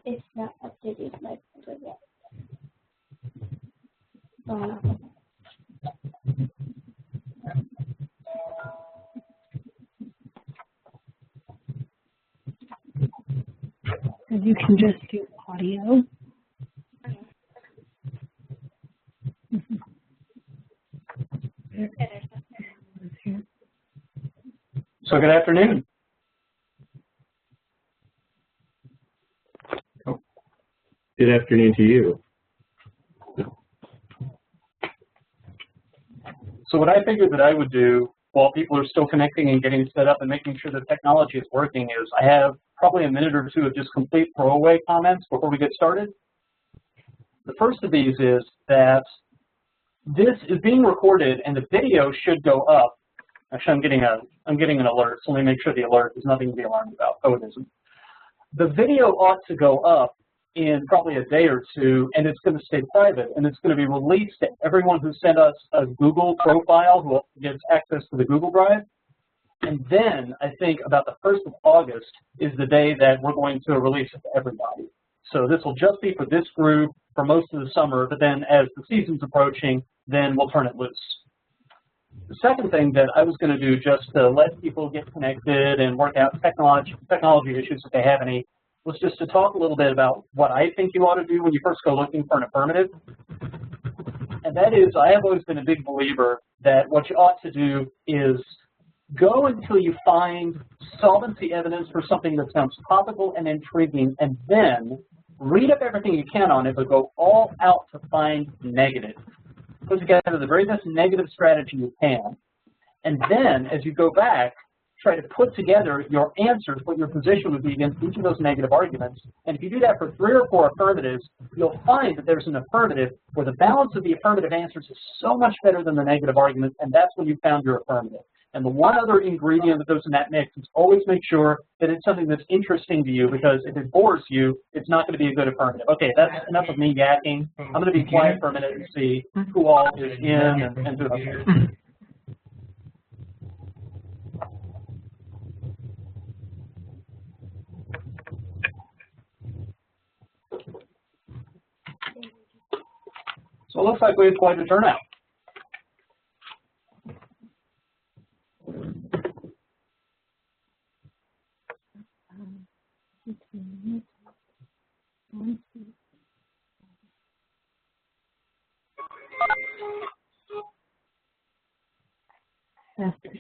It's not updated my folder yet. You can just do audio. So good afternoon. Oh, good afternoon to you. So what I figured that I would do while people are still connecting and getting set up and making sure the technology is working is I have probably a minute or two of just complete throwaway comments before we get started. The first of these is that this is being recorded and the video should go up. Actually, I'm getting an alert, so let me make sure the alert is nothing to be alarmed about. Oh, it isn't. The video ought to go up in probably a day or two, and it's going to stay private, and it's going to be released to everyone who sent us a Google profile, who gets access to the Google Drive. And then I think about the 1st of August is the day that we're going to release it to everybody. So this will just be for this group for most of the summer, but then as the season's approaching, then we'll turn it loose. The second thing that I was going to do just to let people get connected and work out technology issues if they have any was just to talk a little bit about what I think you ought to do when you first go looking for an affirmative. And that is, I have always been a big believer that what you ought to do is go until you find solvency evidence for something that sounds topical and intriguing, and then read up everything you can on it, but go all out to find negative. Put together the very best negative strategy you can. And then, as you go back, try to put together your answers, what your position would be against each of those negative arguments. And if you do that for 3 or 4 affirmatives, you'll find that there's an affirmative where the balance of the affirmative answers is so much better than the negative arguments, and that's when you found your affirmative. And the one other ingredient that goes in that mix is always make sure that it's something that's interesting to you, because if it bores you, it's not going to be a good affirmative. Okay, that's enough of me yakking. I'm going to be quiet for a minute and see who all is in and who isn't. So it looks like we have quite a turnout.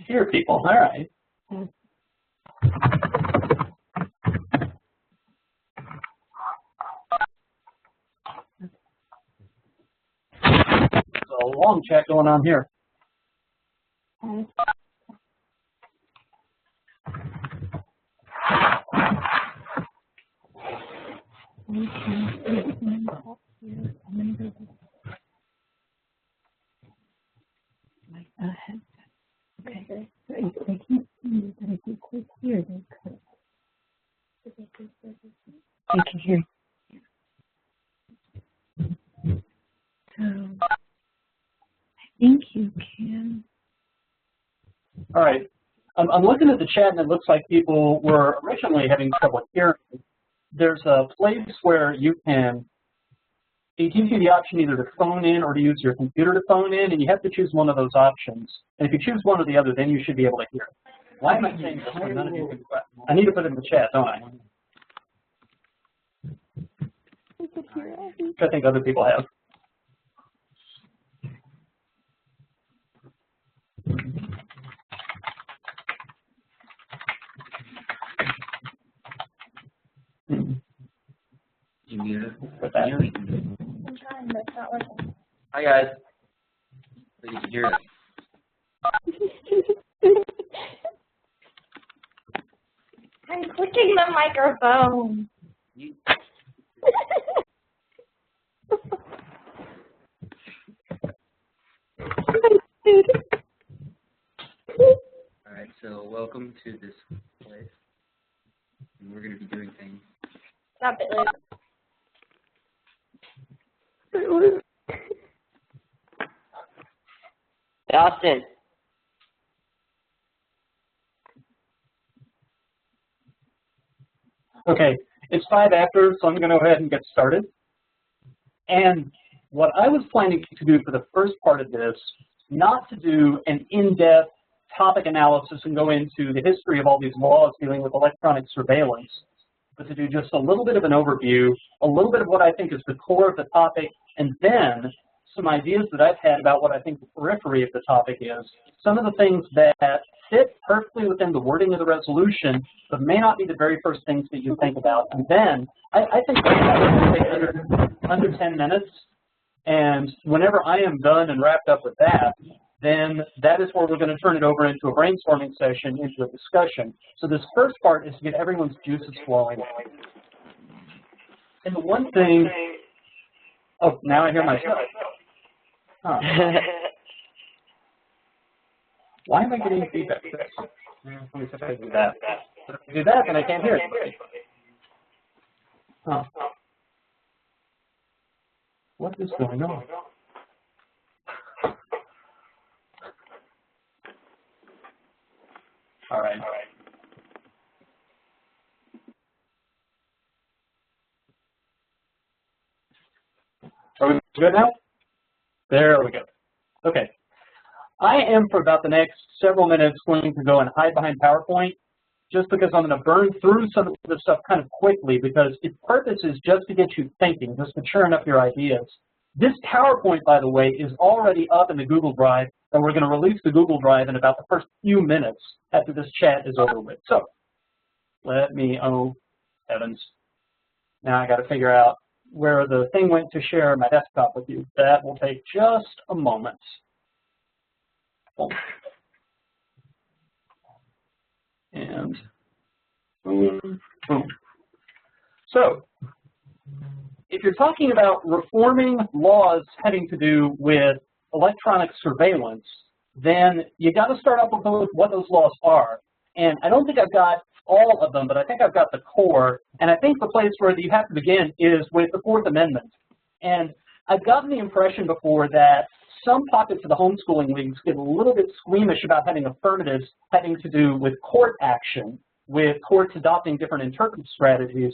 Here, people. All right. There's a long chat going on here. Okay, so if they can't see you, but if you click here, they could. They can hear you. So I think you can. All right. I'm looking at the chat, and it looks like people were originally having trouble hearing. There's a place where it gives you the option either to phone in or to use your computer to phone in, and you have to choose one of those options. And if you choose one or the other, then you should be able to hear. Why am I saying this when none of you can? I need to put it in the chat, don't I? Which I think other people have. You muted Put that. I'm trying, but it's not working. Hi guys. So you can hear it. I'm clicking the microphone. Alright, so welcome to this place. And we're going to be doing things. Stop it, Luke. Austin. Okay, it's 5 after, so I'm going to go ahead and get started. And what I was planning to do for the first part of this, not to do an in-depth topic analysis and go into the history of all these laws dealing with electronic surveillance, but to do just a little bit of an overview, a little bit of what I think is the core of the topic, and then some ideas that I've had about what I think the periphery of the topic is, some of the things that fit perfectly within the wording of the resolution, but may not be the very first things that you think about. And then I think that will take under 10 minutes. And whenever I am done and wrapped up with that, then that is where we're going to turn it over into a brainstorming session, into a discussion. So this first part is to get everyone's juices flowing. And the one thing, oh, now I hear myself. Huh. Why am I getting feedback? Let me see if I do that. If I do that, then I can't hear it. Huh. What is going on? All right. Are we good now? There we go. Okay. I am, for about the next several minutes, going to go and hide behind PowerPoint, just because I'm going to burn through some of this stuff kind of quickly, because its purpose is just to get you thinking, just to churn up your ideas. This PowerPoint, by the way, is already up in the Google Drive, and we're going to release the Google Drive in about the first few minutes after this chat is over with. So let me, oh heavens, now I got to figure out where the thing went to share my desktop with you. That will take just a moment. And boom, boom. So if you're talking about reforming laws having to do with electronic surveillance, then you got to start up with what those laws are. And I don't think I've got all of them, but I think I've got the core. And I think the place where you have to begin is with the Fourth Amendment. And I've gotten the impression before that some pockets of the homeschooling leagues get a little bit squeamish about having affirmatives having to do with court action, with courts adopting different interpretive strategies.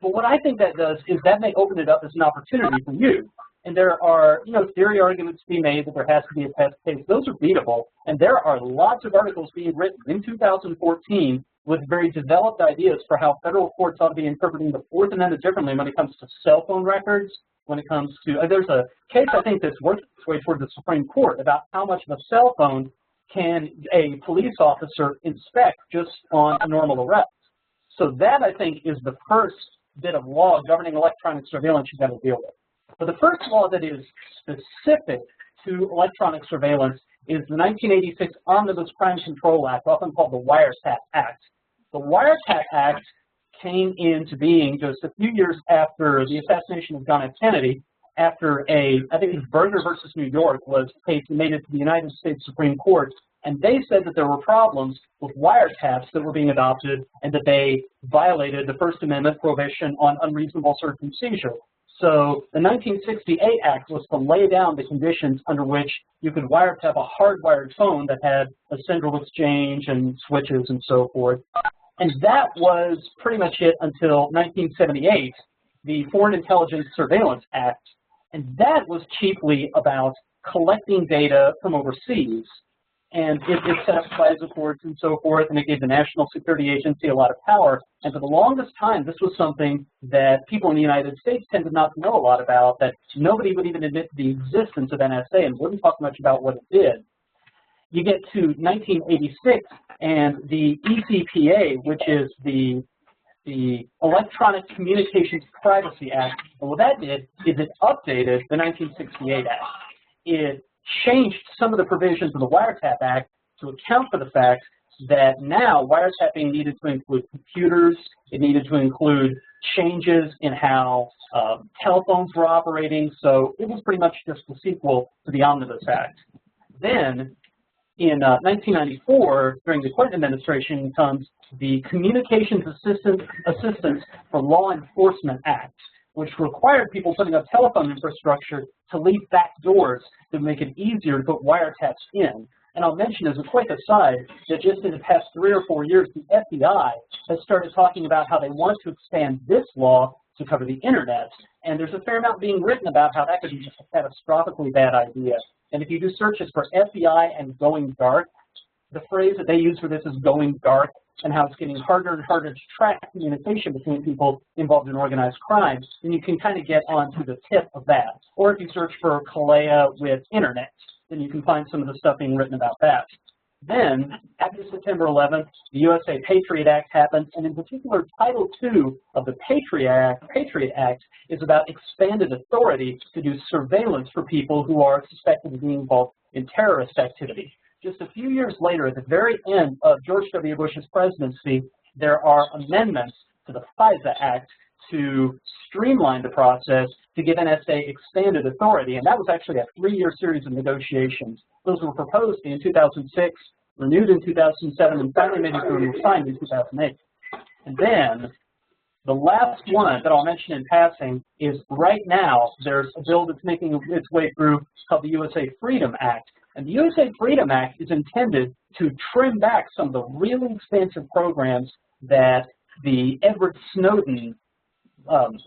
But what I think that does is that may open it up as an opportunity for you. And there are, theory arguments to be made that there has to be a test case. Those are beatable. And there are lots of articles being written in 2014 with very developed ideas for how federal courts ought to be interpreting the Fourth Amendment differently when it comes to cell phone records, when it comes to, there's a case I think that's working its way toward the Supreme Court about how much of a cell phone can a police officer inspect just on a normal arrest. So that, I think, is the first bit of law governing electronic surveillance you've got to deal with. But the first law that is specific to electronic surveillance is the 1986 Omnibus Crime Control Act, often called the Wiretap Act. The Wiretap Act came into being just a few years after the assassination of John F. Kennedy, after I think it was Berger versus New York was made it to the United States Supreme Court, and they said that there were problems with wiretaps that were being adopted and that they violated the First Amendment prohibition on unreasonable search and seizure. So the 1968 Act was to lay down the conditions under which you could wiretap a hardwired phone that had a central exchange and switches and so forth. And that was pretty much it until 1978, the Foreign Intelligence Surveillance Act. And that was chiefly about collecting data from overseas. And it set up FISA courts and so forth, and it gave the National Security Agency a lot of power. And for the longest time, this was something that people in the United States tended not to know a lot about, that nobody would even admit the existence of NSA and wouldn't talk much about what it did. You get to 1986, and the ECPA, which is the Electronic Communications Privacy Act, and what that did is it updated the 1968 Act. It changed some of the provisions of the Wiretap Act to account for the fact that now wiretapping needed to include computers, it needed to include changes in how telephones were operating, so it was pretty much just a sequel to the Omnibus Act. Then, in 1994, during the Clinton administration, comes the Communications Assistance for Law Enforcement Act, which required people putting up telephone infrastructure to leave back doors to make it easier to put wiretaps in. And I'll mention as a quick aside that just in the past 3 or 4 years, the FBI has started talking about how they want to expand this law to cover the internet. And there's a fair amount being written about how that could be just a catastrophically bad idea. And if you do searches for FBI and going dark, the phrase that they use for this is going dark, and how it's getting harder and harder to track communication between people involved in organized crime, then you can kind of get onto the tip of that. Or if you search for Kalea with internet, then you can find some of the stuff being written about that. Then, after September 11th, the USA Patriot Act happened, and in particular, Title II of the Patriot Act is about expanded authority to do surveillance for people who are suspected of being involved in terrorist activity. Just a few years later, at the very end of George W. Bush's presidency, there are amendments to the FISA Act to streamline the process to give NSA expanded authority, and that was actually a 3-year series of negotiations. Those were proposed in 2006, renewed in 2007, and finally made it through and were signed in 2008. And then the last one that I'll mention in passing is right now there's a bill that's making its way through called the USA Freedom Act. And the USA Freedom Act is intended to trim back some of the really expensive programs that the Edward Snowden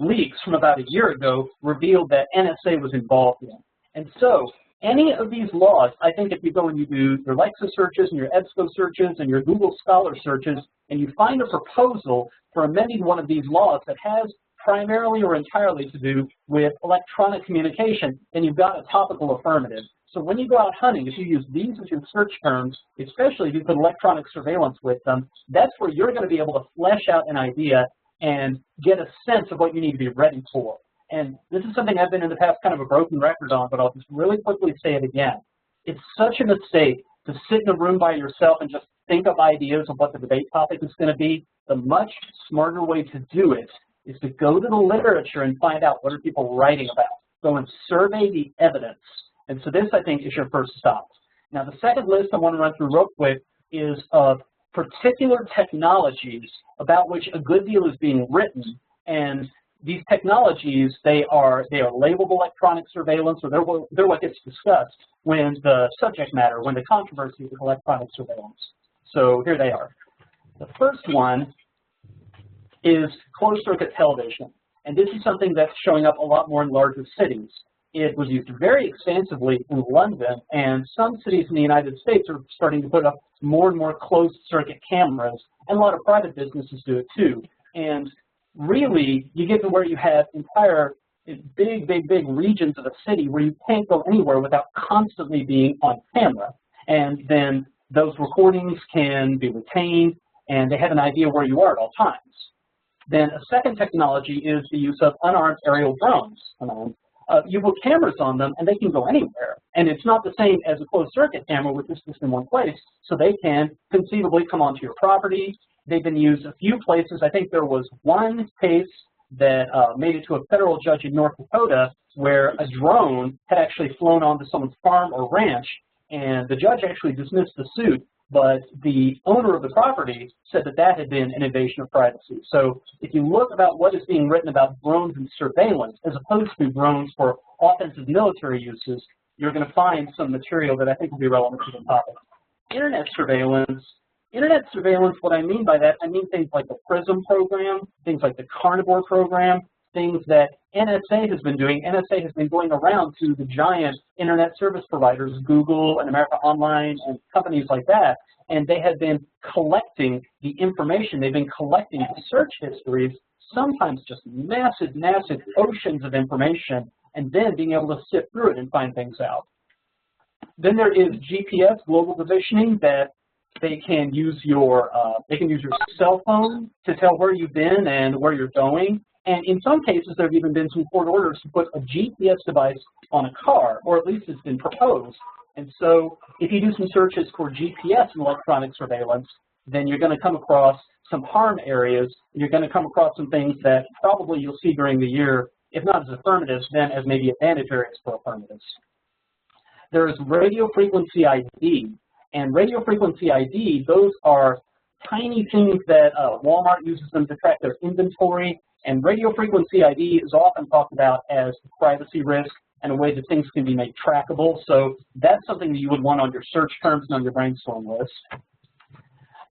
leaks from about a year ago revealed that NSA was involved in. And so any of these laws, I think if you go and you do your Alexa searches and your EBSCO searches and your Google Scholar searches, and you find a proposal for amending one of these laws that has primarily or entirely to do with electronic communication, then you've got a topical affirmative. So when you go out hunting, if you use these as your search terms, especially if you put electronic surveillance with them, that's where you're going to be able to flesh out an idea and get a sense of what you need to be ready for. And this is something I've been in the past kind of a broken record on, but I'll just really quickly say it again. It's such a mistake to sit in a room by yourself and just think of ideas of what the debate topic is going to be. The much smarter way to do it is to go to the literature and find out what are people writing about. Go and survey the evidence. And so this, I think, is your first stop. Now, the second list I want to run through real quick is of particular technologies about which a good deal is being written. And these technologies, they are labeled electronic surveillance, or they're what gets discussed when the subject matter, when the controversy is electronic surveillance. So here they are. The first one is closed-circuit television. And this is something that's showing up a lot more in larger cities. It was used very extensively in London, and some cities in the United States are starting to put up more and more closed-circuit cameras, and a lot of private businesses do it too. And really, you get to where you have entire big regions of a city where you can't go anywhere without constantly being on camera. And then those recordings can be retained, and they have an idea where you are at all times. Then a second technology is the use of unarmed aerial drones. You put cameras on them, and they can go anywhere. And it's not the same as a closed-circuit camera, which is just in one place. So they can conceivably come onto your property. They've been used a few places. I think there was one case that made it to a federal judge in North Dakota where a drone had actually flown onto someone's farm or ranch, and the judge actually dismissed the suit. But the owner of the property said that that had been an invasion of privacy. So if you look about what is being written about drones and surveillance, as opposed to drones for offensive military uses, you're going to find some material that I think will be relevant to the topic. Internet surveillance. Internet surveillance, what I mean by that, I mean things like the PRISM program, things like the Carnivore program, things that NSA has been doing. NSA has been going around to the giant internet service providers, Google and America Online and companies like that, and they have been collecting the information. They've been collecting the search histories, sometimes just massive oceans of information, and then being able to sift through it and find things out. Then there is GPS, global positioning, that they can use your cell phone to tell where you've been and where you're going. And in some cases, there have even been some court orders to put a GPS device on a car, or at least it's been proposed. And so if you do some searches for GPS and electronic surveillance, then you're going to come across some harm areas. You're going to come across some things that probably you'll see during the year, if not as affirmatives, then as maybe advantage areas for affirmatives. There is radio frequency ID. And radio frequency ID, those are tiny things that Walmart uses them to track their inventory. And radio frequency ID is often talked about as a privacy risk. and a way that things can be made trackable. So that's something that you would want on your search terms and on your brainstorm list.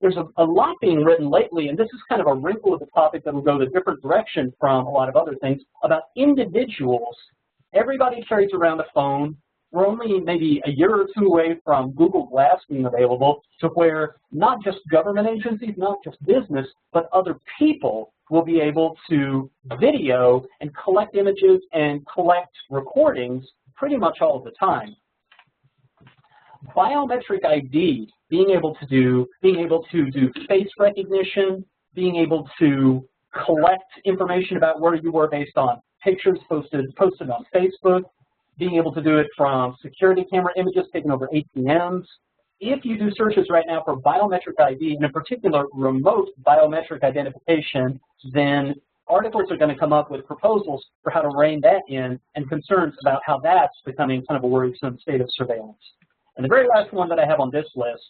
There's a lot being written lately, and this is kind of a wrinkle of the topic that will go a different direction from a lot of other things, about individuals. Everybody carries around a phone. We're only maybe a year or two away from Google Glass being available, to where not just government agencies, not just business, but other people will be able to video and collect images and collect recordings pretty much all of the time. Biometric ID, being able to do face recognition, being able to collect information about where you were based on pictures posted on Facebook, being able to do it from security camera images taken over ATMs. If you do searches right now for biometric ID, and in particular remote biometric identification, then articles are going to come up with proposals for how to rein that in, and concerns about how that's becoming kind of a worrisome state of surveillance. And the very last one that I have on this list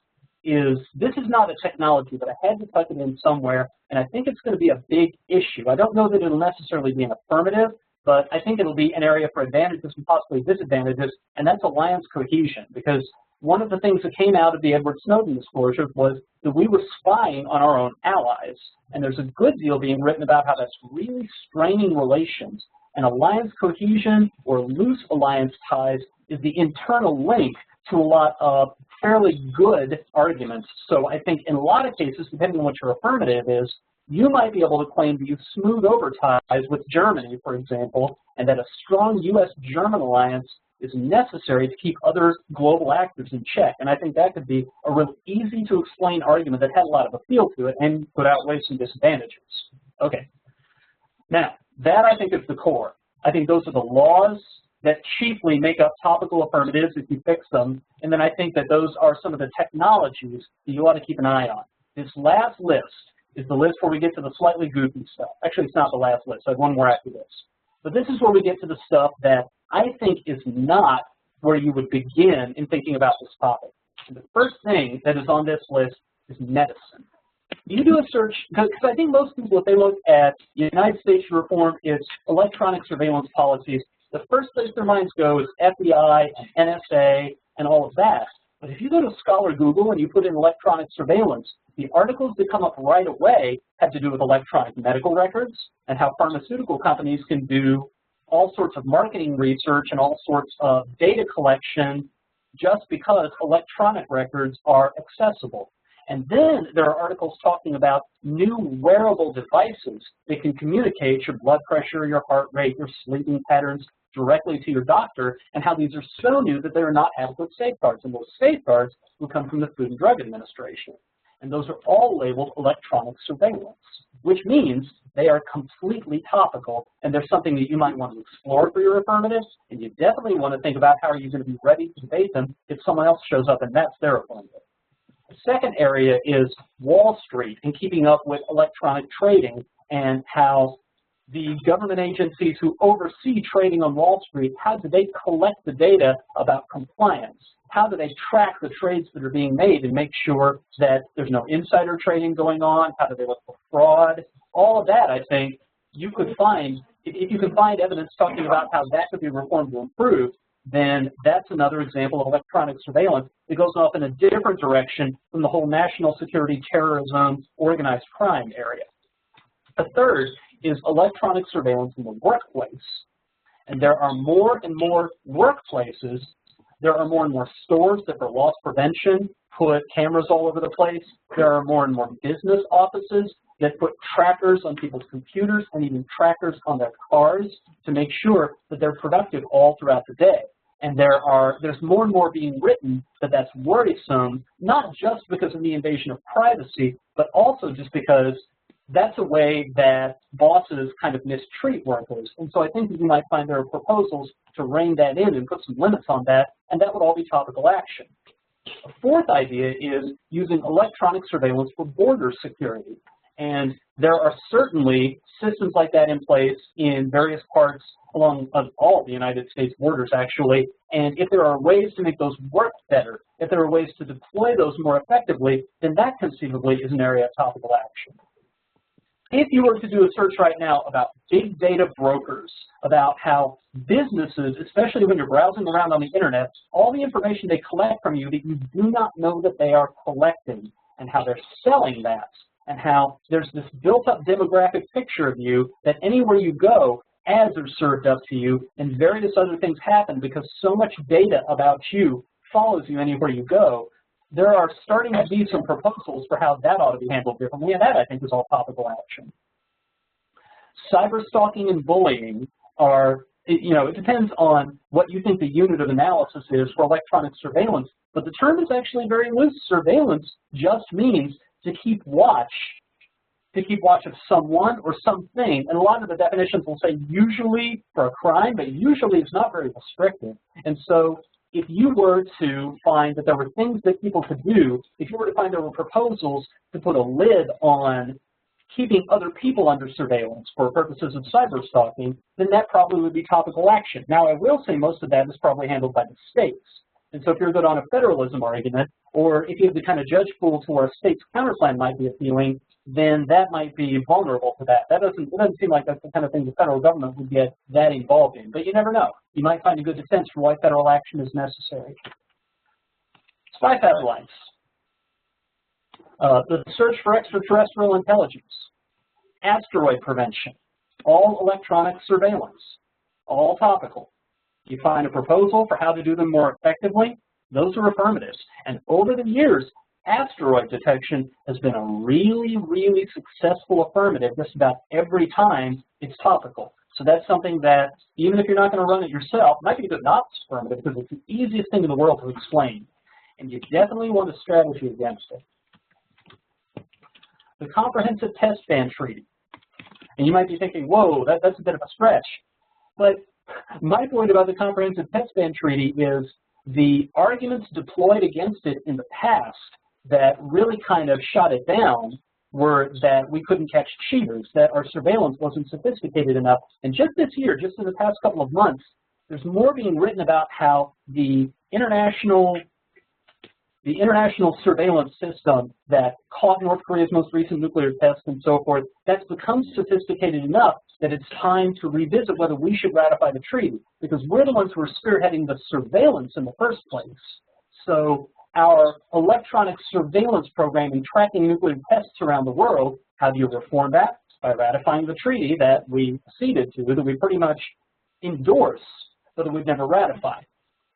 is, this is not a technology, but I had to tuck it in somewhere, and I think it's going to be a big issue. I don't know that it'll necessarily be an affirmative, but I think it'll be an area for advantages and possibly disadvantages, and that's alliance cohesion. Because one of the things that came out of the Edward Snowden disclosure was that we were spying on our own allies. And there's a good deal being written about how that's really straining relations. And alliance cohesion, or loose alliance ties, is the internal link to a lot of fairly good arguments. So I think in a lot of cases, depending on what your affirmative is, you might be able to claim that you smooth over ties with Germany, for example, and that a strong U.S.-German alliance is necessary to keep other global actors in check. And I think that could be a real easy-to-explain argument that had a lot of appeal to it and could outweigh some disadvantages. Okay. Now, that I think is the core. I think those are the laws that chiefly make up topical affirmatives if you fix them. And then I think that those are some of the technologies that you ought to keep an eye on. This last list is the list where we get to the slightly goofy stuff. Actually, it's not the last list. I have one more after this. But this is where we get to the stuff that I think is not where you would begin in thinking about this topic. And the first thing that is on this list is medicine. You do a search, because I think most people, if they look at the United States to reform its electronic surveillance policies, the first place their minds go is FBI and NSA and all of that. But if you go to Scholar Google and you put in electronic surveillance, the articles that come up right away have to do with electronic medical records and how pharmaceutical companies can do all sorts of marketing research and all sorts of data collection just because electronic records are accessible. And then there are articles talking about new wearable devices that can communicate your blood pressure, your heart rate, your sleeping patterns directly to your doctor, and how these are so new that there are not adequate safeguards. And those safeguards will come from the Food and Drug Administration. And those are all labeled electronic surveillance, which means they are completely topical, and they're something that you might want to explore for your affirmatives, and you definitely want to think about how are you going to be ready to debate them if someone else shows up and that's their affirmative. The second area is Wall Street and keeping up with electronic trading, and how the government agencies who oversee trading on Wall Street, how do they collect the data about compliance? How do they track the trades that are being made and make sure that there's no insider trading going on? How do they look for fraud? All of that, I think, you could find, if you can find evidence talking about how that could be reformed to improve, then that's another example of electronic surveillance that goes off in a different direction from the whole national security, terrorism, organized crime area. The third is electronic surveillance in the workplace. And there are more and more workplaces, there are more and more stores that for loss prevention put cameras all over the place. There are more and more business offices that put trackers on people's computers and even trackers on their cars to make sure that they're productive all throughout the day. And there's more and more being written that that's worrisome, not just because of the invasion of privacy, but also just because that's a way that bosses kind of mistreat workers. And so I think that you might find there are proposals to rein that in and put some limits on that, and that would all be topical action. A fourth idea is using electronic surveillance for border security. And there are certainly systems like that in place in various parts along all the United States borders, actually. And if there are ways to make those work better, if there are ways to deploy those more effectively, then that conceivably is an area of topical action. if you were to do a search right now about big data brokers, about how businesses, especially when you're browsing around on the internet, all the information they collect from you that you do not know that they are collecting, and how they're selling that, and how there's this built-up demographic picture of you that anywhere you go, ads are served up to you, and various other things happen because so much data about you follows you anywhere you go. There are starting to be some proposals for how that ought to be handled differently, and that, I think, is all topical action. Cyber stalking and bullying are, it depends on what you think the unit of analysis is for electronic surveillance, but the term is actually very loose. Surveillance just means to keep watch of someone or something, and a lot of the definitions will say usually for a crime, but usually it's not very restrictive. And so if you were to find that there were things that people could do, if you were to find there were proposals to put a lid on keeping other people under surveillance for purposes of cyber stalking, then that probably would be topical action. Now, I will say most of that is probably handled by the states. And so if you're good on a federalism argument, or if you have the kind of judge pool to where a state's counterplan might be appealing, then that might be vulnerable to that. It doesn't seem like that's the kind of thing the federal government would get that involved in, but you never know. You might find a good defense for why federal action is necessary. Spy satellites. The search for extraterrestrial intelligence. Asteroid prevention. All electronic surveillance. All topical. You find a proposal for how to do them more effectively, those are affirmatives. And over the years, asteroid detection has been a really, really successful affirmative just about every time it's topical. So that's something that, even if you're not going to run it yourself, might be a good not affirmative because it's the easiest thing in the world to explain. And you definitely want a strategy against it. The Comprehensive Test Ban Treaty. And you might be thinking, whoa, that's a bit of a stretch. But my point about the Comprehensive Test Ban Treaty is the arguments deployed against it in the past that really kind of shot it down were that we couldn't catch cheaters, that our surveillance wasn't sophisticated enough. And just this year, just in the past couple of months, there's more being written about how the international surveillance system that caught North Korea's most recent nuclear tests and so forth, that's become sophisticated enough that it's time to revisit whether we should ratify the treaty, because we're the ones who are spearheading the surveillance in the first place. So our electronic surveillance program in tracking nuclear tests around the world, how do you reform that? By ratifying the treaty that we acceded to, that we pretty much endorse, but that we've never ratified.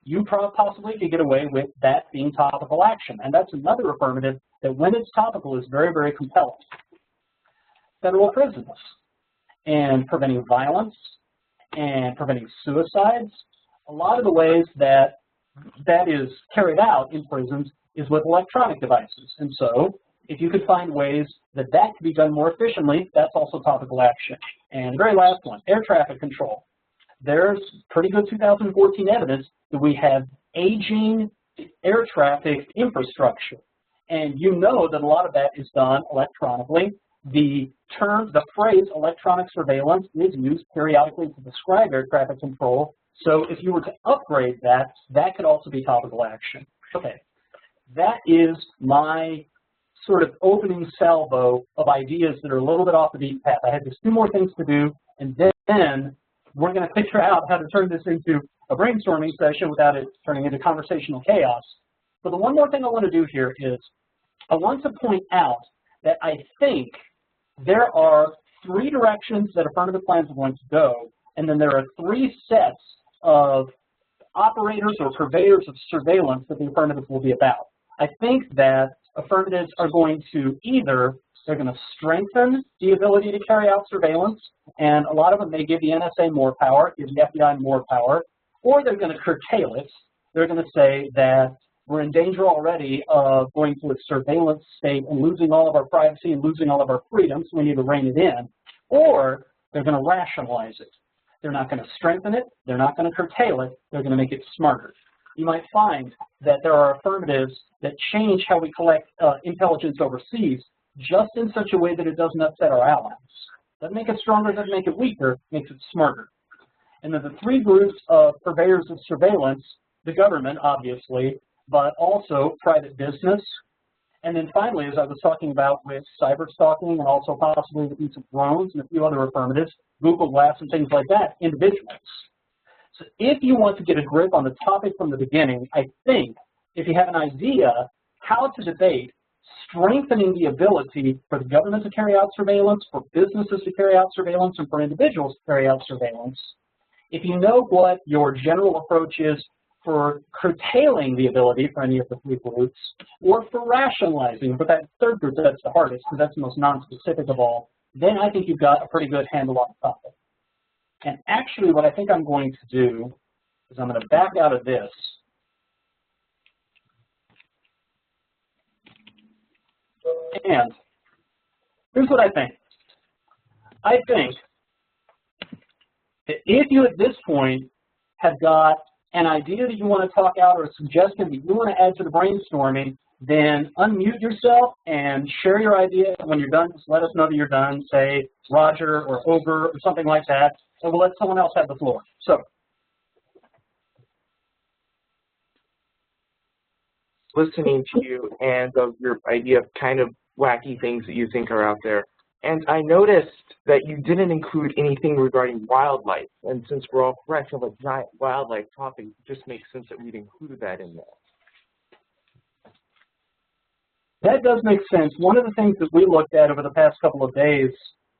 You possibly could get away with that being topical action, and that's another affirmative that when it's topical is very, very compelling. Federal prisons and preventing violence and preventing suicides. A lot of the ways that that is carried out in prisons is with electronic devices, and so if you could find ways that that could be done more efficiently, that's also topical action. And the very last one, air traffic control. There's pretty good 2014 evidence that we have aging air traffic infrastructure. And you know that a lot of that is done electronically. The phrase electronic surveillance is used periodically to describe air traffic control. So if you were to upgrade that, that could also be topical action. Okay, that is my sort of opening salvo of ideas that are a little bit off the beaten path. I have just 2 more things to do, and then we're going to figure out how to turn this into a brainstorming session without it turning into conversational chaos. But the one more thing I want to do here is I want to point out that I think there are 3 directions that affirmative plans are going to go, and then there are 3 sets of operators or purveyors of surveillance that the affirmatives will be about. I think that affirmatives are going to they're going to strengthen the ability to carry out surveillance, and a lot of them may give the NSA more power, give the FBI more power, or they're going to curtail it. They're going to say that we're in danger already of going to a surveillance state and losing all of our privacy and losing all of our freedoms, so we need to rein it in. Or they're going to rationalize it. They're not going to strengthen it. They're not going to curtail it. They're going to make it smarter. You might find that there are affirmatives that change how we collect intelligence overseas just in such a way that it doesn't upset our allies. Doesn't make it stronger, doesn't make it weaker, makes it smarter. And then the 3 groups of purveyors of surveillance, the government, obviously, but also private business And then finally, as I was talking about with cyber stalking and also possibly the use of drones and a few other affirmatives, Google Glass and things like that, individuals. So if you want to get a grip on the topic from the beginning, I think if you have an idea how to debate strengthening the ability for the government to carry out surveillance, for businesses to carry out surveillance, and for individuals to carry out surveillance, if you know what your general approach is for curtailing the ability for any of the three groups, or for rationalizing, but that third group, that's the hardest because that's the most non-specific of all, then I think you've got a pretty good handle on the topic. And actually what I think I'm going to do is I'm going to back out of this. And here's what I think. I think that if you at this point have got an idea that you want to talk out or a suggestion that you want to add to the brainstorming, then unmute yourself and share your idea. When you're done, just let us know that you're done. Say Roger or Over or something like that, and we'll let someone else have the floor. So, listening to you and of your idea of kind of wacky things that you think are out there. And I noticed that you didn't include anything regarding wildlife. And since we're all fresh of a giant wildlife topic, it just makes sense that we'd include that in there. That does make sense. One of the things that we looked at over the past couple of days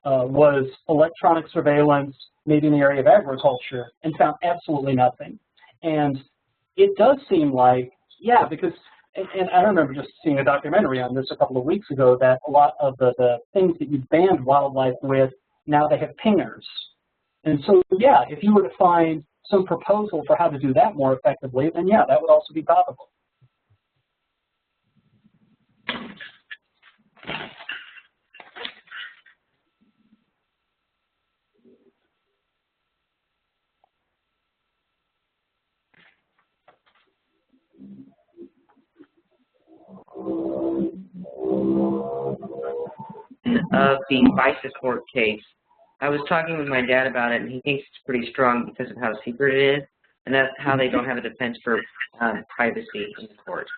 was electronic surveillance, maybe in the area of agriculture, and found absolutely nothing. And it does seem like, yeah, because and I remember just seeing a documentary on this a couple of weeks ago that a lot of the things that you banned wildlife with, now they have pingers. And so, yeah, if you were to find some proposal for how to do that more effectively, then yeah, that would also be topical. Of the FISA court case, I was talking with my dad about it, and he thinks it's pretty strong because of how secret it is, and that's how they don't have a defense for privacy in the court.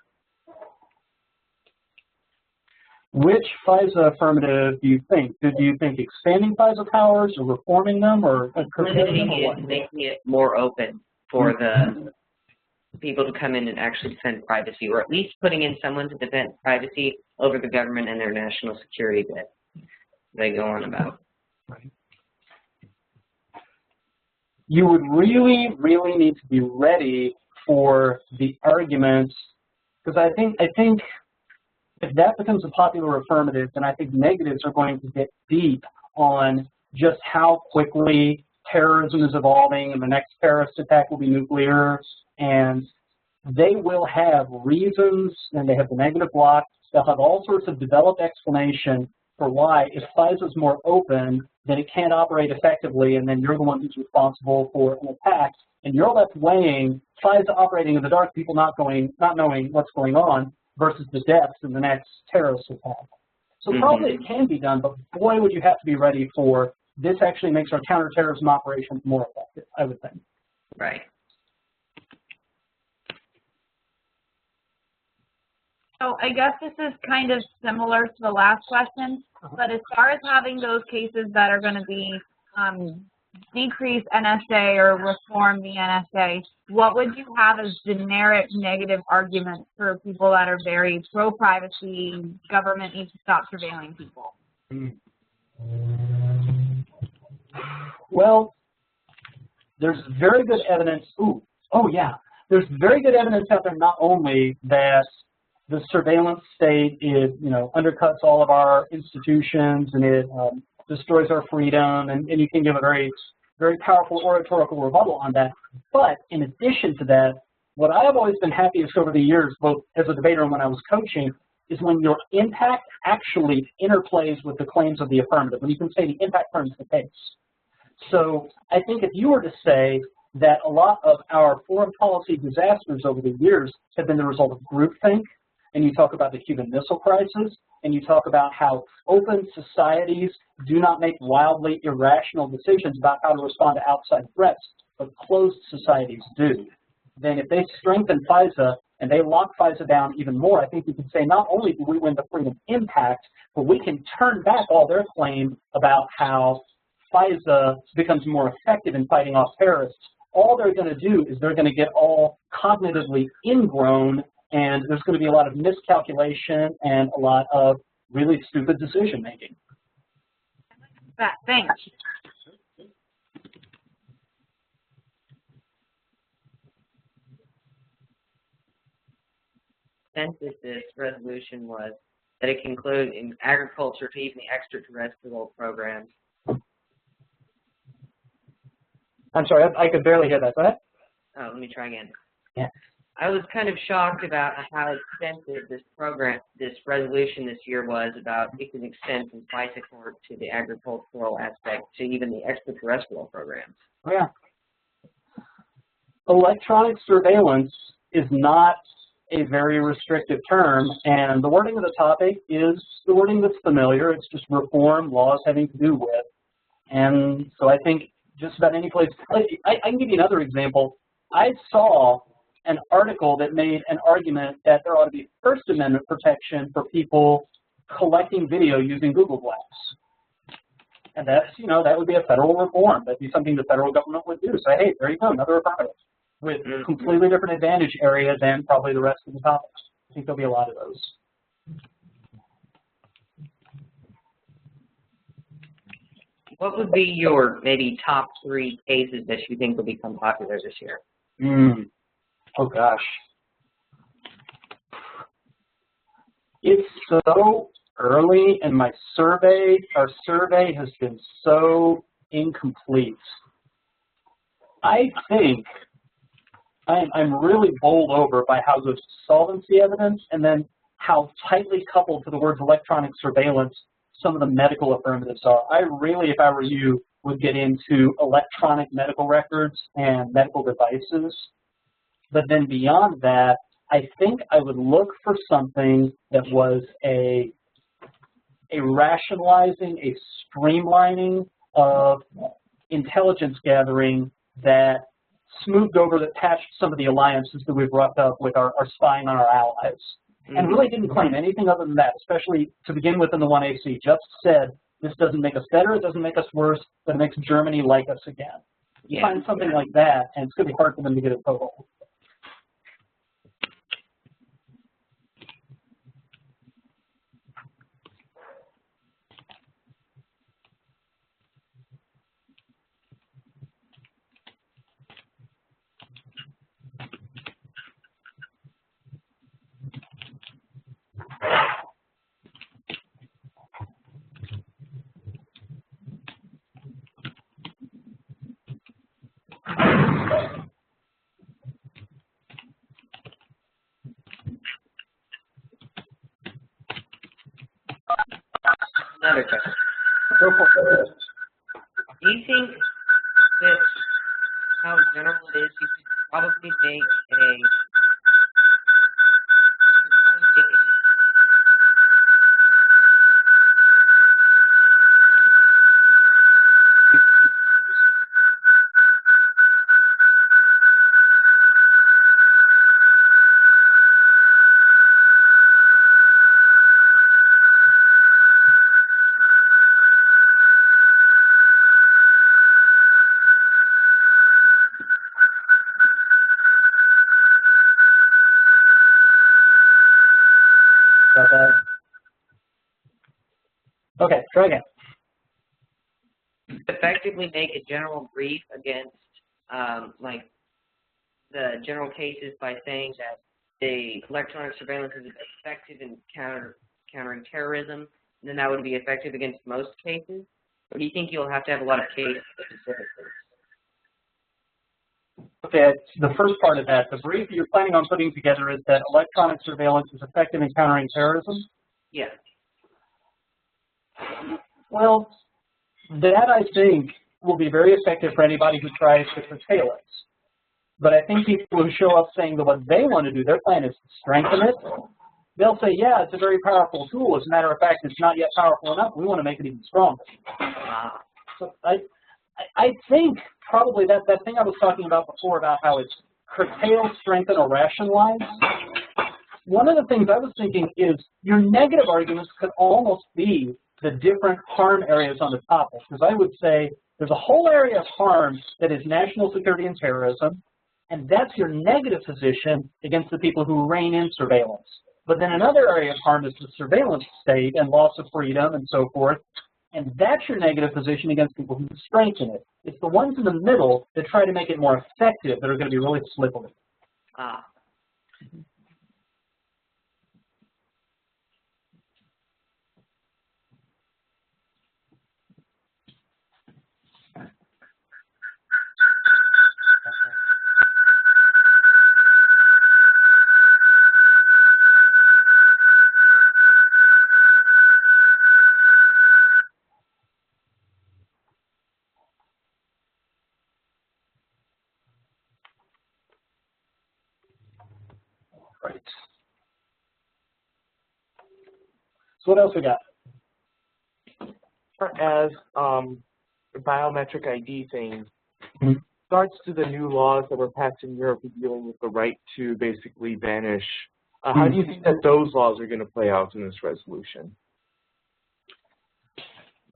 Which FISA affirmative do you think? Do you think expanding FISA powers or reforming them or limiting it, making it more open for the people to come in and actually defend privacy, or at least putting in someone to defend privacy over the government and their national security bit they go on about. Right. You would really, really need to be ready for the arguments, because I think if that becomes a popular affirmative, then I think negatives are going to get deep on just how quickly terrorism is evolving, and the next terrorist attack will be nuclear, and they will have reasons, and they have the negative block. They'll have all sorts of developed explanation for why, if FISA is more open, then it can't operate effectively, and then you're the one who's responsible for an attack, and you're left weighing FISA operating in the dark, people not knowing what's going on, versus the deaths in the next terrorist attack. So probably it can be done, but boy, would you have to be ready for this actually makes our counterterrorism operations more effective, I would think. Right. So I guess this is kind of similar to the last question, but as far as having those cases that are going to be decrease NSA or reform the NSA, what would you have as generic negative arguments for people that are very pro-privacy, government needs to stop surveilling people? Well, there's very good evidence. There's very good evidence out there not only that the surveillance state, it undercuts all of our institutions and it destroys our freedom, and you can give a very, very powerful oratorical rebuttal on that. But in addition to that, what I have always been happiest over the years, both as a debater and when I was coaching, is when your impact actually interplays with the claims of the affirmative, when you can say the impact turns the case. So I think if you were to say that a lot of our foreign policy disasters over the years have been the result of groupthink, and you talk about the Cuban Missile Crisis, and you talk about how open societies do not make wildly irrational decisions about how to respond to outside threats, but closed societies do, then if they strengthen FISA, and they lock FISA down even more, I think you can say not only do we win the freedom impact, but we can turn back all their claim about how FISA becomes more effective in fighting off terrorists. All they're going to do is they're going to get all cognitively ingrown, and there's going to be a lot of miscalculation and a lot of really stupid decision making. Thanks. This resolution was that it can include in agriculture to even the extraterrestrial programs. I'm sorry, I could barely hear that. Go ahead. Oh, let me try again. Yeah. I was kind of shocked about how extensive this resolution this year was about it can extend from FISA court to the agricultural aspect to even the extraterrestrial programs. Oh, yeah. Electronic surveillance is not a very restrictive term, and the wording of the topic is the wording that's familiar. It's just reform laws having to do with. And so I think just about any place, I can give you another example. I saw an article that made an argument that there ought to be First Amendment protection for people collecting video using Google Glass. And that's, you know, that would be a federal reform. That'd be something the federal government would do. So, hey, there you go, another affirmative with a completely different advantage area than probably the rest of the topics. I think there'll be a lot of those. What would be your maybe top 3 cases that you think will become popular this year? Oh gosh. It's so early, and our survey has been so incomplete. I think I'm really bowled over by how good solvency evidence and then how tightly coupled to the words electronic surveillance some of the medical affirmatives are. I really, if I were you, would get into electronic medical records and medical devices. But then beyond that, I think I would look for something that was a rationalizing, a streamlining of intelligence gathering that smoothed over, that patched some of the alliances that we've roughed up with our spying on our allies. And really didn't claim anything other than that, especially to begin with in the 1AC. Just said, this doesn't make us better, it doesn't make us worse, but it makes Germany like us again. You find something like that, and it's going to be hard for them to get a total. Another question. Go for it. Do you think that how general it is, you could probably make Okay, try again. effectively make a general brief against like the general cases by saying that the electronic surveillance is effective in countering terrorism, then that would be effective against most cases? Or do you think you'll have to have a lot of case specifics? Okay, the first part of that, the brief you're planning on putting together is that electronic surveillance is effective in countering terrorism? Yeah. Well, that I think will be very effective for anybody who tries to curtail it. But I think people who show up saying that what they want to do, their plan is to strengthen it, they'll say, yeah, it's a very powerful tool. As a matter of fact, it's not yet powerful enough. We want to make it even stronger. So I think probably that thing I was talking about before about how it's curtail, strengthen, or rationalize. One of the things I was thinking is your negative arguments could almost be the different harm areas on the topic. Because I would say there's a whole area of harm that is national security and terrorism, and that's your negative position against the people who rein in surveillance. But then another area of harm is the surveillance state and loss of freedom and so forth, and that's your negative position against people who strengthen it. It's the ones in the middle that try to make it more effective that are going to be really slippery. Ah. Right. So what else we got? As biometric ID thing, Mhm. regards to the new laws that were passed in Europe dealing with the right to basically banish, how do you think that those laws are going to play out in this resolution?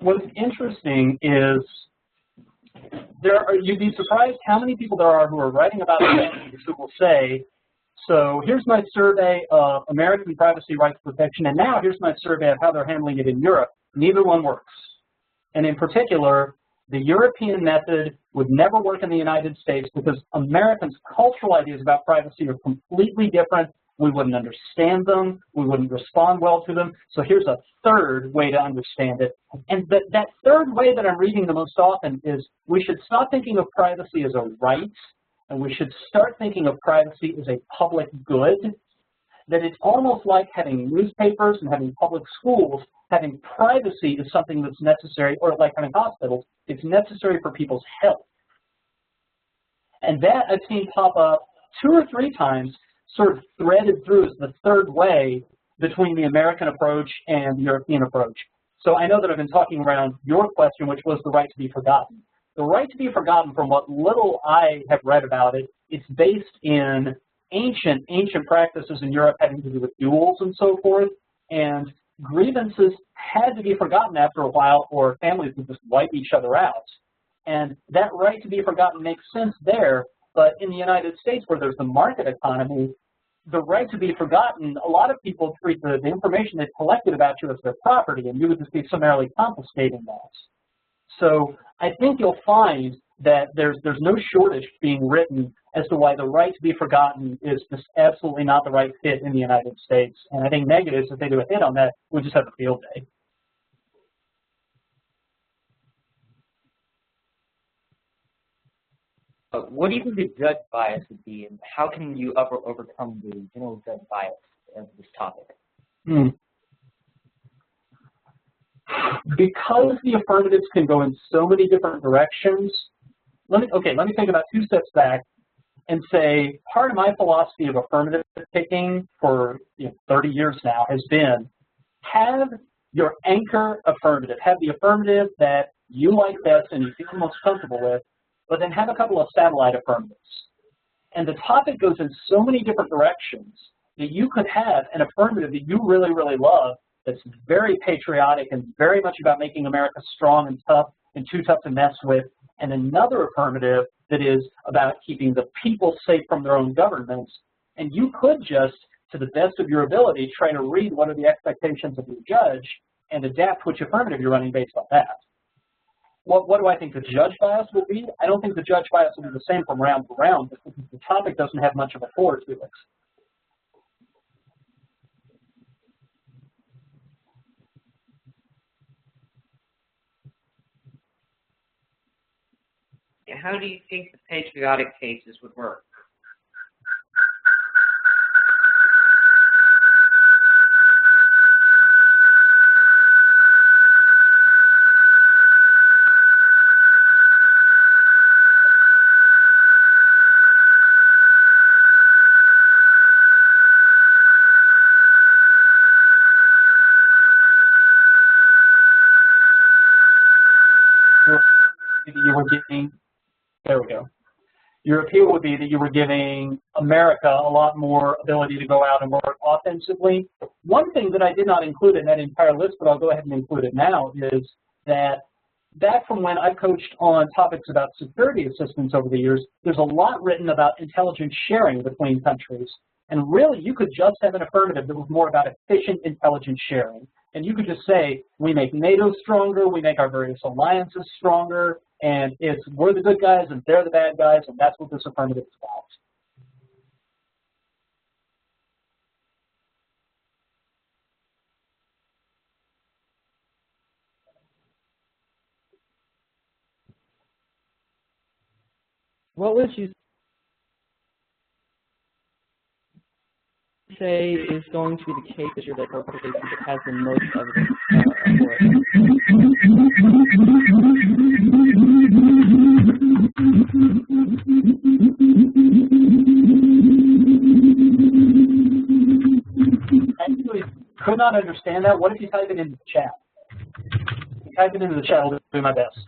What's interesting is you'd be surprised how many people there are who are writing about this who will say, so here's my survey of American privacy rights protection, and now here's my survey of how they're handling it in Europe. Neither one works. And in particular, the European method would never work in the United States because Americans' cultural ideas about privacy are completely different. We wouldn't understand them. We wouldn't respond well to them. So here's a third way to understand it. And that third way that I'm reading the most often is we should stop thinking of privacy as a right, and we should start thinking of privacy as a public good, that it's almost like having newspapers and having public schools. Having privacy is something that's necessary, or like having hospitals, it's necessary for people's health. And that I've seen pop up 2 or 3 times, sort of threaded through as the third way between the American approach and the European approach. So I know that I've been talking around your question, which was the right to be forgotten. The right to be forgotten, from what little I have read about it, it's based in ancient practices in Europe having to do with duels and so forth, and grievances had to be forgotten after a while or families would just wipe each other out. And that right to be forgotten makes sense there, but in the United States where there's the market economy, the right to be forgotten, a lot of people treat the information they've collected about you as their property, and you would just be summarily confiscating that. So I think you'll find that there's no shortage being written as to why the right to be forgotten is just absolutely not the right fit in the United States. And I think negatives, if they do a hit on that, we'll just have a field day. What do you think the judge bias would be, and how can you overcome the general judge bias of this topic? Because the affirmatives can go in so many different directions, let me take about 2 steps back and say part of my philosophy of affirmative picking for 30 years now has been have your anchor affirmative, have the affirmative that you like best and you feel most comfortable with, but then have a couple of satellite affirmatives. And the topic goes in so many different directions that you could have an affirmative that you really, really love that's very patriotic and very much about making America strong and tough and too tough to mess with, and another affirmative that is about keeping the people safe from their own governments. And you could just, to the best of your ability, try to read what are the expectations of your judge and adapt which affirmative you're running based on that. What do I think the judge bias will be? I don't think the judge bias will be the same from round to round because the topic doesn't have much of a core to it. How do you think the patriotic cases would work? You were getting, there we go. Your appeal would be that you were giving America a lot more ability to go out and work offensively. One thing that I did not include in that entire list, but I'll go ahead and include it now, is that back from when I coached on topics about security assistance over the years, there's a lot written about intelligence sharing between countries. And really, you could just have an affirmative that was more about efficient intelligence sharing. And you could just say, we make NATO stronger, we make our various alliances stronger, and we're the good guys and they're the bad guys, and that's what this affirmative is about. What would you say is going to be the case that you're like organization that has the most evidence for it? Actually, could not understand that. What if you type it into the chat? If you type it into the chat, I'll do my best.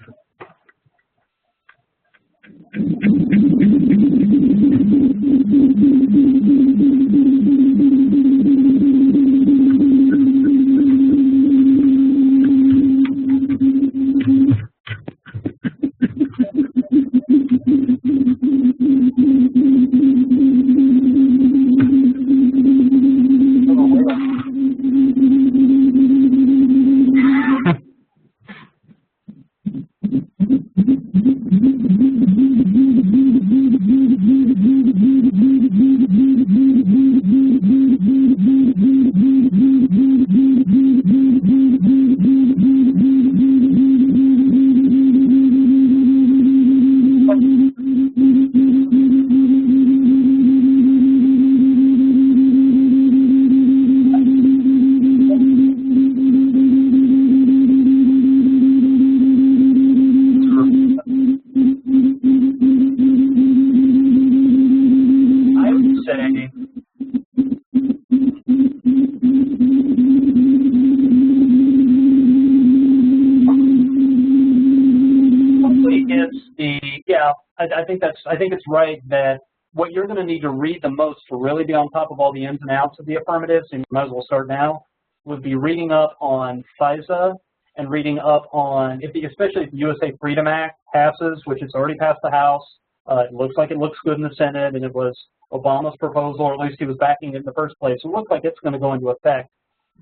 I think it's right that what you're going to need to read the most to really be on top of all the ins and outs of the affirmatives, and you might as well start now, would be reading up on FISA and reading up on, especially if the USA Freedom Act passes, which it's already passed the House. It looks like it looks good in the Senate, and it was Obama's proposal, or at least he was backing it in the first place. So it looks like it's going to go into effect.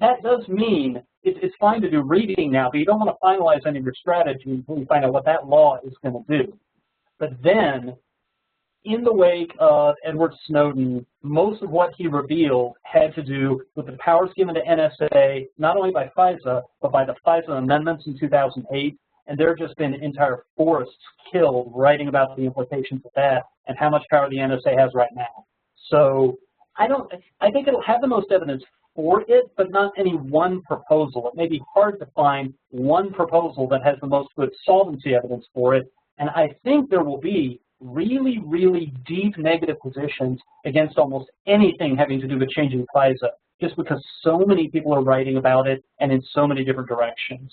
That does mean it's fine to do reading now, but you don't want to finalize any of your strategy until you find out what that law is going to do. But then, in the wake of Edward Snowden, most of what he revealed had to do with the powers given to NSA, not only by FISA, but by the FISA amendments in 2008. And there have just been entire forests killed writing about the implications of that and how much power the NSA has right now. So I think it'll have the most evidence for it, but not any one proposal. It may be hard to find one proposal that has the most good solvency evidence for it. And I think there will be really, really deep negative positions against almost anything having to do with changing FISA, just because so many people are writing about it and in so many different directions.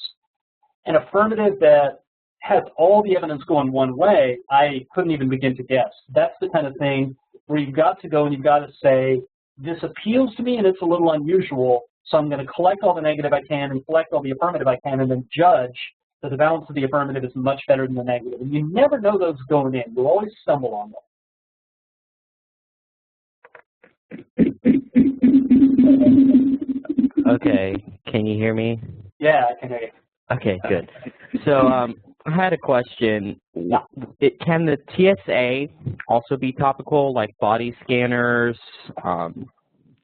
An affirmative that has all the evidence going one way, I couldn't even begin to guess. That's the kind of thing where you've got to go and you've got to say, this appeals to me and it's a little unusual, so I'm going to collect all the negative I can and collect all the affirmative I can and then judge that the balance of the affirmative is much better than the negative. And you never know those going in. You'll always stumble on them. Okay, can you hear me? Yeah, I can hear you. Okay, good. So I had a question. Can the TSA also be topical, like body scanners,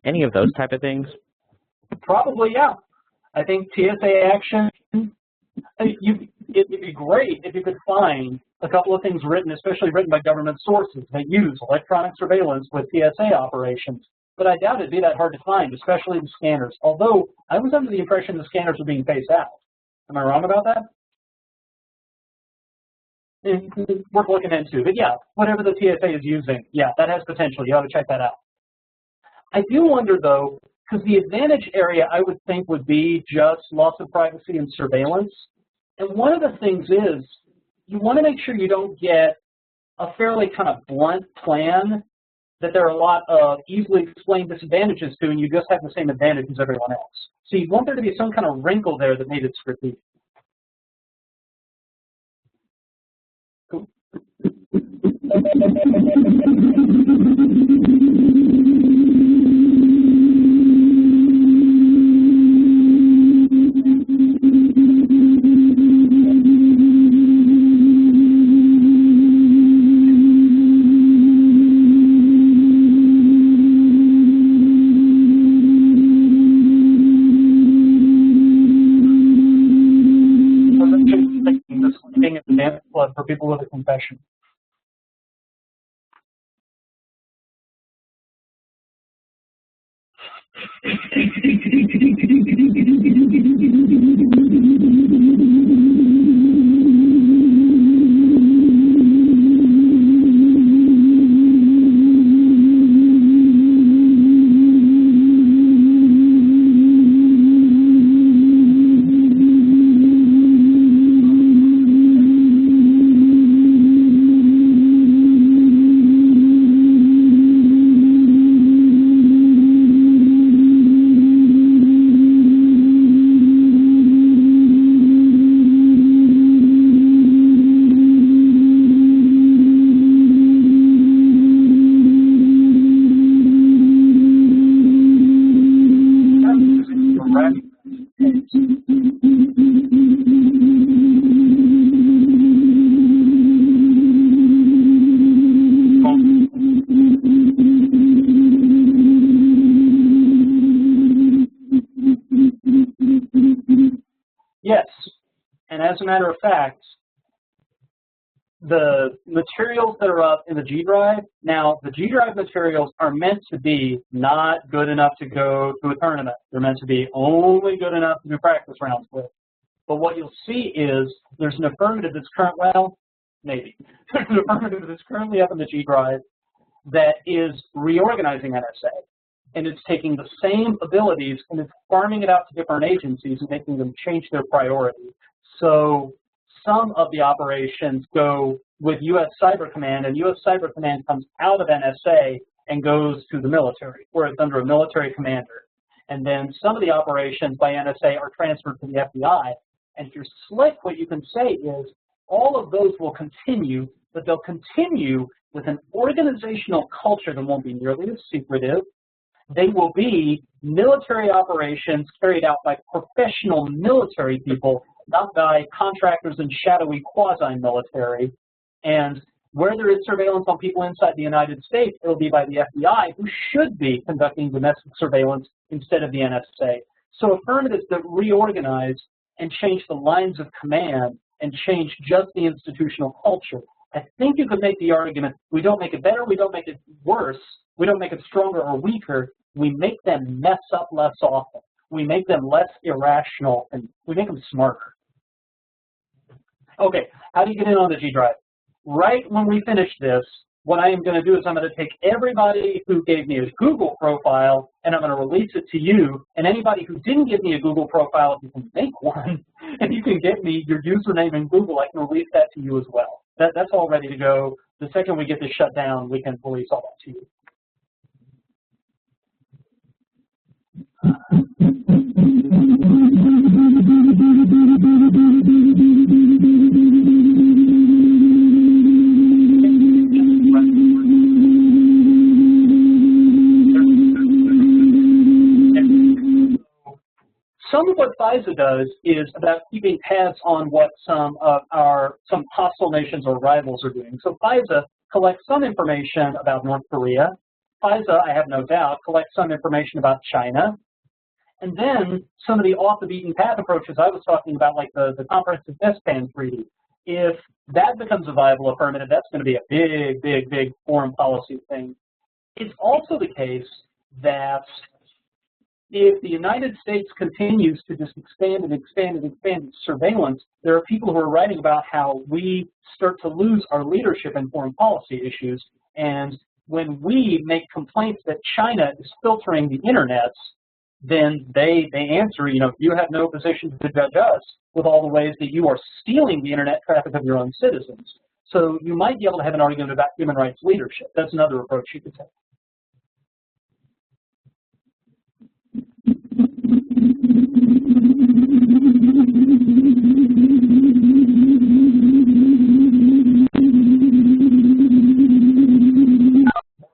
any of those type of things? Probably, yeah. I think TSA action, it'd be great if you could find a couple of things written, especially written by government sources that use electronic surveillance with TSA operations. But I doubt it'd be that hard to find, especially the scanners. Although I was under the impression the scanners were being phased out. Am I wrong about that? It's worth looking into. But yeah, whatever the TSA is using, yeah, that has potential. You ought to check that out. I do wonder, though, because the advantage area I would think would be just loss of privacy and surveillance. And one of the things is you want to make sure you don't get a fairly kind of blunt plan that there are a lot of easily explained disadvantages to, and you just have the same advantage as everyone else. So you want there to be some kind of wrinkle there that made it strategic. Cool. Being at the dance club for people with a confession. Yes, and as a matter of fact, the materials that are up in the G drive, now the G drive materials are meant to be not good enough to go to a tournament. They're meant to be only good enough to do practice rounds with. But what you'll see is there's an affirmative that's maybe. There's an affirmative that's currently up in the G drive that is reorganizing NSA. And it's taking the same abilities and it's farming it out to different agencies and making them change their priority. So some of the operations go with U.S. Cyber Command, and U.S. Cyber Command comes out of NSA and goes to the military, where it's under a military commander. And then some of the operations by NSA are transferred to the FBI. And if you're slick, what you can say is all of those will continue, but they'll continue with an organizational culture that won't be nearly as secretive. They will be military operations carried out by professional military people, not by contractors and shadowy quasi-military. And where there is surveillance on people inside the United States, it'll be by the FBI, who should be conducting domestic surveillance instead of the NSA. So affirmatives that reorganize and change the lines of command and change just the institutional culture. I think you could make the argument, we don't make it better, we don't make it worse, we don't make it stronger or weaker, we make them mess up less often. We make them less irrational, and we make them smarter. Okay, how do you get in on the G drive? Right when we finish this, what I am going to do is I'm going to take everybody who gave me a Google profile, and I'm going to release it to you, and anybody who didn't give me a Google profile, if you can make one, and you can get me your username in Google, I can release that to you as well. That's all ready to go. The second we get this shut down, we can release all that to you. Some of what FISA does is about keeping tabs on what some hostile nations or rivals are doing. So FISA collects some information about North Korea. FISA, I have no doubt, collects some information about China. And then some of the off-the-beaten-path approaches I was talking about, like the Comprehensive Test Ban Treaty, if that becomes a viable affirmative, that's going to be a big, big, big foreign policy thing. It's also the case that if the United States continues to just expand and expand and expand its surveillance, there are people who are writing about how we start to lose our leadership in foreign policy issues. And when we make complaints that China is filtering the internets, then they answer, you know, you have no position to judge us with all the ways that you are stealing the internet traffic of your own citizens. So you might be able to have an argument about human rights leadership. That's another approach you could take.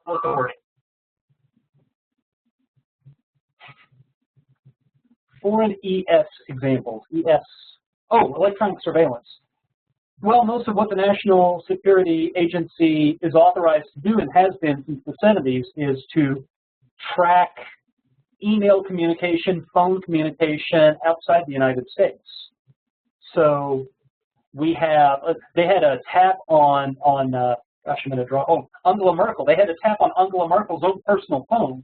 Authority. Foreign ES examples. ES. Oh, electronic surveillance. Well, most of what the National Security Agency is authorized to do and has been since the 70s is to track email communication, phone communication outside the United States. So we have, they had a tap on gosh, I'm going to draw, oh, Angela Merkel. They had a tap on Angela Merkel's own personal phone.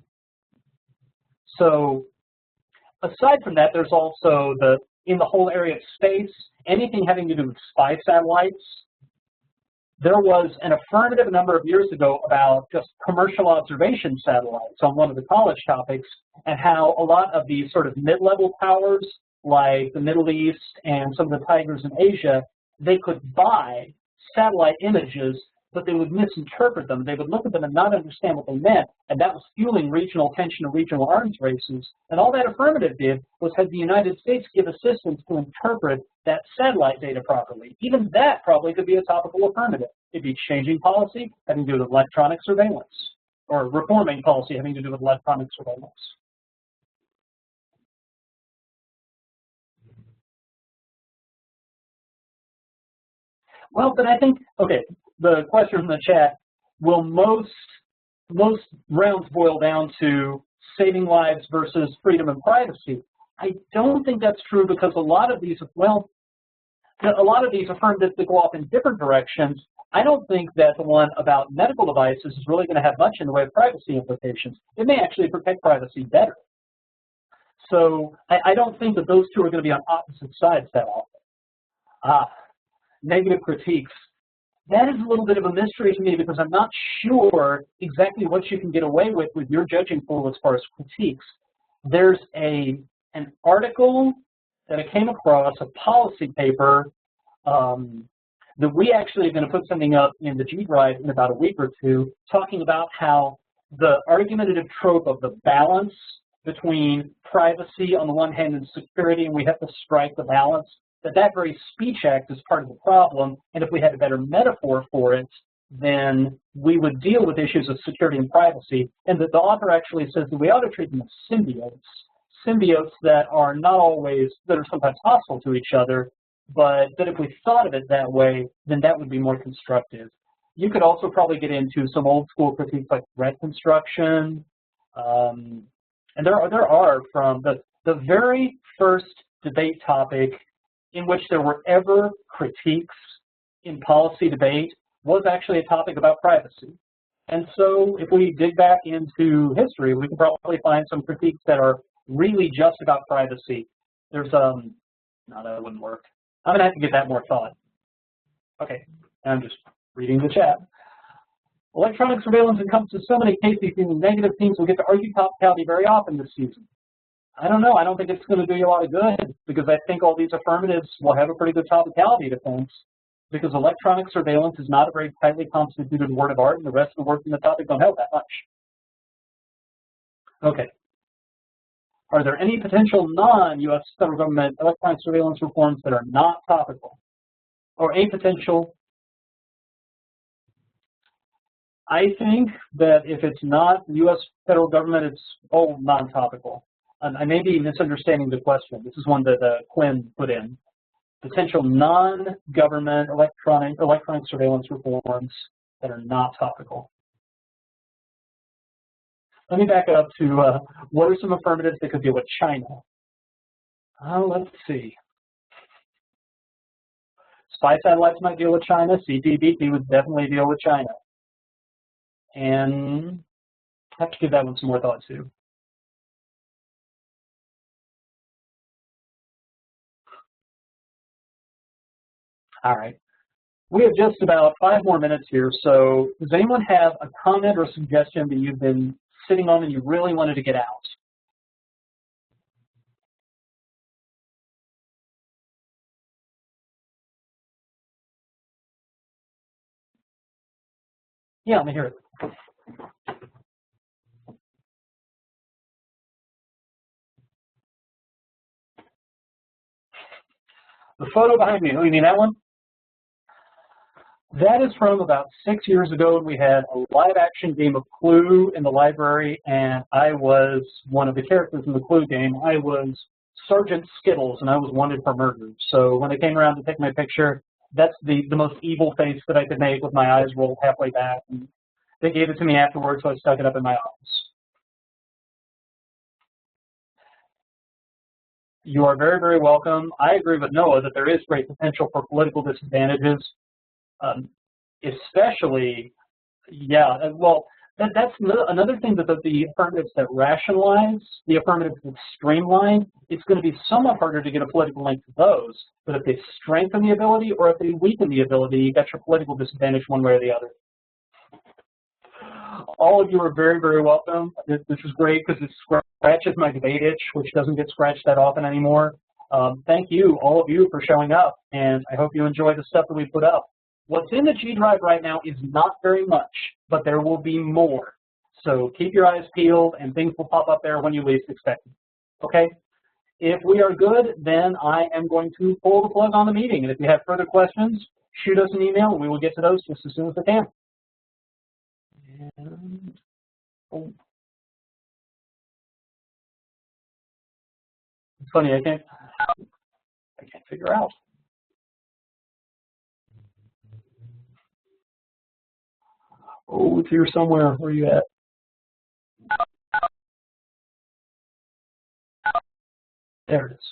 So aside from that, there's also in the whole area of space, anything having to do with spy satellites. There was an affirmative a number of years ago about just commercial observation satellites on one of the college topics, and how a lot of these sort of mid-level powers, like the Middle East and some of the tigers in Asia, they could buy satellite images, but they would misinterpret them. They would look at them and not understand what they meant, and that was fueling regional tension and regional arms races. And all that affirmative did was have the United States give assistance to interpret that satellite data properly. Even that probably could be a topical affirmative. It'd be changing policy having to do with electronic surveillance, or reforming policy having to do with electronic surveillance. Well, but I think, okay, the question from the chat, will most rounds boil down to saving lives versus freedom and privacy? I don't think that's true, because a lot of these, well, a lot of these affirmatives that go off in different directions. I don't think that the one about medical devices is really going to have much in the way of privacy implications. It may actually protect privacy better. So I don't think that those two are going to be on opposite sides that often. Negative critiques. That is a little bit of a mystery to me, because I'm not sure exactly what you can get away with your judging pool as far as critiques. There's an article that I came across, a policy paper, that we actually are going to put something up in the G Drive in about a week or two, talking about how the argumentative trope of the balance between privacy on the one hand and security, and we have to strike the balance, that very speech act is part of the problem, and if we had a better metaphor for it, then we would deal with issues of security and privacy. And that the author actually says that we ought to treat them as symbiotes that are not always, that are sometimes hostile to each other, but that if we thought of it that way, then that would be more constructive. You could also probably get into some old school critiques like threat construction, and there are from the very first debate topic in which there were ever critiques in policy debate was actually a topic about privacy. And so if we dig back into history, we can probably find some critiques that are really just about privacy. There's, no, that wouldn't work. I'm going to have to give that more thought. Okay, I'm just reading the chat. Electronic surveillance encompasses so many cases, and negative teams will get to argue topicality very often this season. I don't know. I don't think it's going to do you a lot of good, because I think all these affirmatives will have a pretty good topicality defense, because electronic surveillance is not a very tightly constituted word of art, and the rest of the words in the topic don't help that much. Okay. Are there any potential non-U.S. federal government electronic surveillance reforms that are not topical? Or a potential? I think that if it's not U.S. federal government, it's all non-topical. I may be misunderstanding the question. This is one that Quinn put in. Potential non-government electronic surveillance reforms that are not topical. Let me back up to what are some affirmatives that could deal with China? Let's see. Spy satellites might deal with China. CTBT would definitely deal with China. And I have to give that one some more thought too. All right. We have just about 5 more minutes here, so does anyone have a comment or suggestion that you've been sitting on and you really wanted to get out? Yeah, let me hear it. The photo behind me, oh, you mean that one? That is from about 6 years ago. We had a live-action game of Clue in the library, and I was one of the characters in the Clue game. I was Sergeant Skittles, and I was wanted for murder. So when they came around to take my picture, that's the most evil face that I could make with my eyes rolled halfway back. And they gave it to me afterwards, so I stuck it up in my office. You are very, very welcome. I agree with Noah that there is great potential for political disadvantages. Especially, yeah, well, that's another thing that the affirmatives that rationalize, the affirmatives that streamline, it's going to be somewhat harder to get a political link to those. But if they strengthen the ability or if they weaken the ability, you got your political disadvantage one way or the other. All of you are very, very welcome. This is great because it scratches my debate itch, which doesn't get scratched that often anymore. Thank you, all of you, for showing up, and I hope you enjoy the stuff that we put up. What's in the G Drive right now is not very much, but there will be more. So keep your eyes peeled, and things will pop up there when you least expect them. Okay? If we are good, then I am going to pull the plug on the meeting. And if you have further questions, shoot us an email, and we will get to those just as soon as we can. And, oh. It's funny, I can't figure out. Oh, it's here somewhere. Where are you at? There it is.